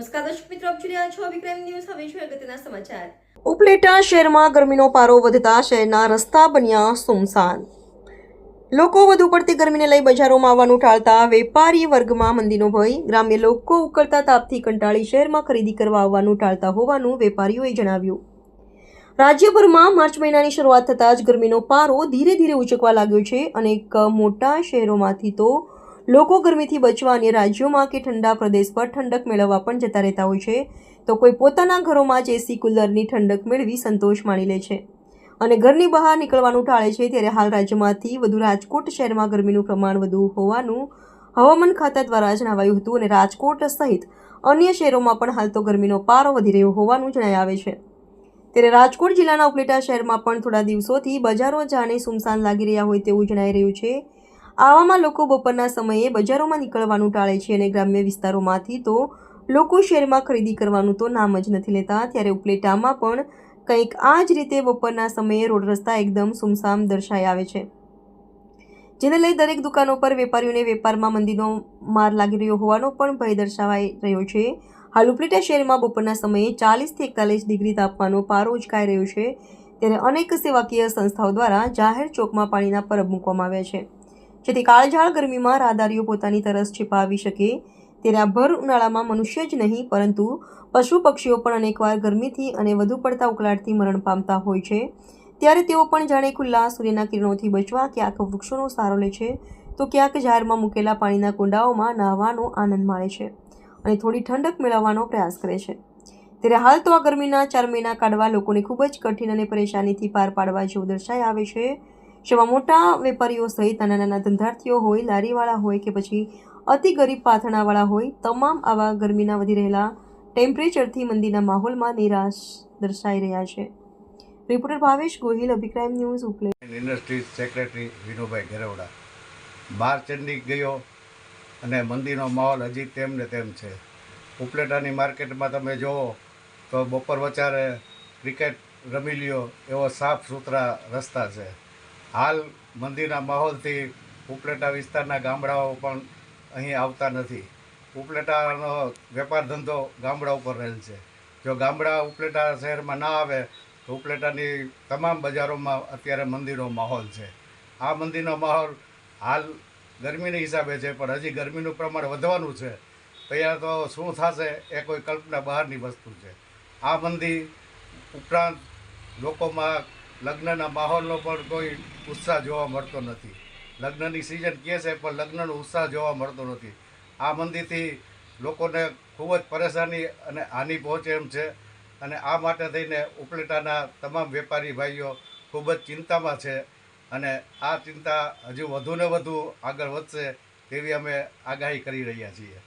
નમસ્કાર દર્શક મિત્રો, આપ જોઈ રહ્યા છો અભિપ્રાય ન્યૂઝ. હવે જોઈએ અગત્યના સમાચાર. ઉપલેટા શહેરમાં ગરમીનો પારો વધતા શહેરના રસ્તા બન્યા સુમસાન. લોકો વધુ પડતી ગરમીને લઈ બજારોમાં આવવાનું ટાળતા વેપારી વર્ગમાં મંદીનો ભય. ગ્રામ્ય લોકો ઉકળતા તાપથી કંટાળી શહેરમાં ખરીદી કરવા આવવાનું ટાળતા હોવાનું વેપારીઓએ જણાવ્યું. રાજ્યભરમાં માર્ચ મહિનાની શરૂઆત થતાં જ ગરમીનો પારો ધીરે ધીરે ઉંચકવા લાગ્યો છે. અનેક મોટા શહેરોમાંથી તો લોકો ગરમીથી બચવા અન્ય રાજ્યોમાં કે ઠંડા પ્રદેશ પર ઠંડક મેળવવા પણ જતા રહેતા હોય છે, તો કોઈ પોતાના ઘરોમાં જ એસી કુલરની ઠંડક મેળવી સંતોષ માણી લે છે અને ઘરની બહાર નીકળવાનું ટાળે છે. ત્યારે હાલ રાજ્યમાંથી વધુ રાજકોટ શહેરમાં ગરમીનું પ્રમાણ વધુ હોવાનું હવામાન ખાતા દ્વારા જણાવાયું હતું અને રાજકોટ સહિત અન્ય શહેરોમાં પણ હાલ તો ગરમીનો પારો વધી રહ્યો હોવાનું જણાઈ આવે છે. ત્યારે રાજકોટ જિલ્લાના ઉપલેટા શહેરમાં પણ થોડા દિવસોથી બજારો જાણે સુમસાન લાગી રહ્યા હોય તેવું જણાઈ રહ્યું છે. આવામાં લોકો બપોરના સમયે બજારોમાં નીકળવાનું ટાળે છે અને ગ્રામ્ય વિસ્તારોમાંથી તો લોકો શહેરમાં ખરીદી કરવાનું તો નામ જ નથી લેતા. ત્યારે ઉપલેટામાં પણ કંઈક આ જ રીતે બપોરના સમયે રોડ રસ્તા એકદમ સુમસામ દર્શાઈ આવે છે, જેને લઈ દરેક દુકાનો પર વેપારીઓને વેપારમાં મંદીનો માર લાગી રહ્યો હોવાનો પણ ભય દર્શાવાઈ રહ્યો છે. હાલ ઉપલેટા શહેરમાં બપોરના સમયે 40 થી 41 ડિગ્રી તાપમાનનો પારો ઉંચકાઈ રહ્યો છે. ત્યારે અનેક સેવાકીય સંસ્થાઓ દ્વારા જાહેર ચોકમાં પાણીના પરબ મૂકવામાં આવ્યા છે, જેથી કાળઝાળ ગરમીમાં રાહદારીઓ પોતાની તરસ छिપાવી શકે. ત્યારે આ ભર ઉનાળામાં મનુષ્ય જ નહીં પરંતુ પશુ પક્ષીઓ પણ અનેકવાર ગરમીથી અને વધુ પડતા ઉકળાટથી મરણ પામતા હોય છે. ત્યારે તેઓ પણ જાણે ખુલ્લા સૂર્યના કિરણોથી બચવા ક્યાંક વૃક્ષોનો સહારો લે છે, તો ક્યાંક જાહેરમાં મૂકેલા પાણીના કુંડાઓમાં નહાવાનો આનંદ માણે છે અને થોડી ઠંડક મેળવવાનો પ્રયાસ કરે છે. ત્યારે હાલ તો આ ગરમીના 4 મહિના કાઢવા લોકોને ખૂબ જ કઠિન અને પરેશાનીથી પાર પાડવા જેવું દર્શાઈ આવે છે. જેમાં મોટા વેપારીઓ સહિત નાના નાના ધંધાર્થીઓ હોય, લારીવાળા હોય કે પછી અતિ ગરીબ પાથરણાવાળા હોય, તમામ આવા ગરમીના વધી રહેલા ટેમ્પરેચરથી મંદીના માહોલમાં નિરાશ દર્શાઈ રહ્યા છે. Reporter Bhavesh Gohil, Abhipray news, Upleta. Industry secretary Vinubhai Gherwada. 12 ચંડી ગયો અને મંદીનો માહોલ હજી તેમ ને તેમ છે. ઉપલેટાની માર્કેટમાં તમે જુઓ તો બપોર વચારે ક્રિકેટ રમી લ્યો એવો સાફ સુથરા રસ્તા છે. હાલ મંદીના માહોલથી ઉપલેટા વિસ્તારના ગામડાઓ પણ અહીં આવતા નથી. ઉપલેટાનો વેપાર ધંધો ગામડા ઉપર રહેલ છે. જો ગામડા ઉપલેટા શહેરમાં ના આવે તો ઉપલેટાની તમામ બજારોમાં અત્યારે મંદીનો માહોલ છે. આ મંદીનો માહોલ હાલ ગરમીના હિસાબે છે, પણ હજી ગરમીનું પ્રમાણ વધવાનું છે. ત્યાં તો શું થશે એ કોઈ કલ્પના બહારની વસ્તુ છે. આ મંદી ઉપરાંત લોકોમાં લગ્નના માહોલનો પણ કોઈ ઉત્સાહ જોવા મળતો નથી. લગ્નની સિઝન કહે છે પણ લગ્નનો ઉત્સાહ જોવા મળતો નથી. આ મંદીથી લોકોને ખૂબ જ પરેશાની અને હાનિ પહોંચે એમ છે અને આ માટે થઈને ઉપલેટાના તમામ વેપારી ભાઈઓ ખૂબ જ ચિંતામાં છે અને આ ચિંતા હજુ વધુને વધુ આગળ વધશે તેવી અમે આગાહી કરી રહ્યા છીએ.